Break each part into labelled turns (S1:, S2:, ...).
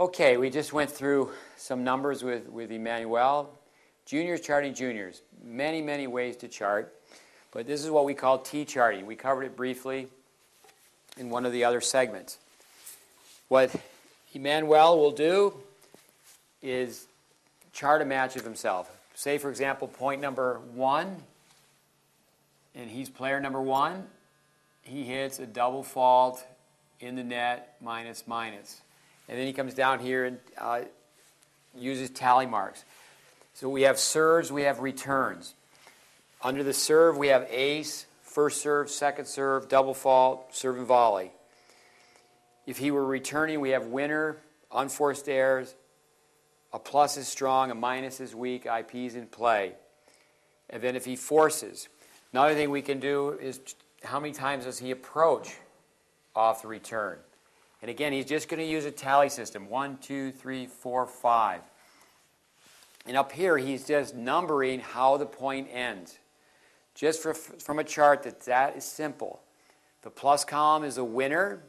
S1: Okay, we just went through some numbers with Emmanuel. Juniors charting juniors. Many, many ways to chart. But this is what we call T-charting. We covered it briefly in one of the other segments. What Emmanuel will do is chart a match of himself. Say, for example, point number 1, and he's player number 1. He hits a double fault in the net, minus, minus. And then he comes down here and uses tally marks. So we have serves, we have returns. Under the serve, we have ace, first serve, second serve, double fault, serve and volley. If he were returning, we have winner, unforced errors, a plus is strong, a minus is weak, IP's in play. And then if he forces, another thing we can do is how many times does he approach off the return? And again, he's just going to use a tally system. 1, 2, 3, 4, 5. And up here, he's just numbering how the point ends. Just from a chart that is simple. The plus column is a winner.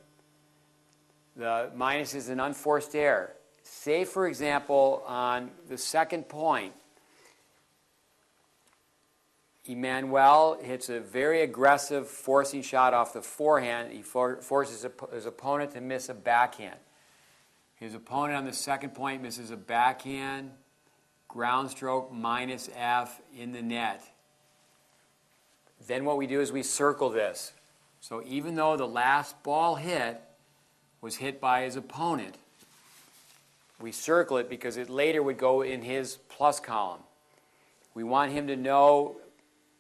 S1: The minus is an unforced error. Say, for example, on the second point, Emmanuel hits a very aggressive forcing shot off the forehand. He forces his opponent to miss a backhand. His opponent on the second point misses a backhand, ground stroke minus F in the net. Then what we do is we circle this. So even though the last ball hit was hit by his opponent, we circle it because it later would go in his plus column. We want him to know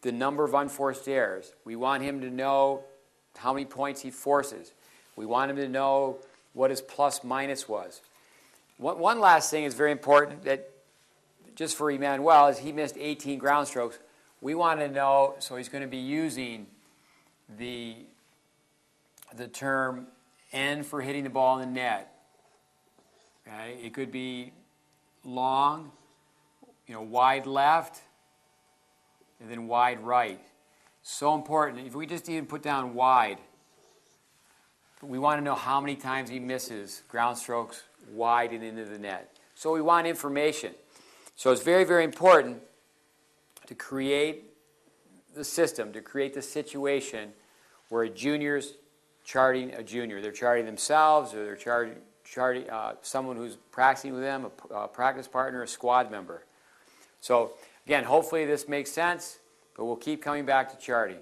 S1: the number of unforced errors. We want him to know how many points he forces. We want him to know what his plus minus was. One last thing is very important that just for Emmanuel is he missed 18 ground strokes. We want to know, so he's going to be using the term N for hitting the ball in the net. Okay? It could be long, wide left, and then wide right. So important. If we just even put down wide, we want to know how many times he misses ground strokes wide and into the net. So we want information. So it's very, very important to create the system, to create the situation where a junior's charting a junior. They're charting themselves, or they're charting someone who's practicing with them, a practice partner, a squad member. So again, hopefully this makes sense, but we'll keep coming back to charting.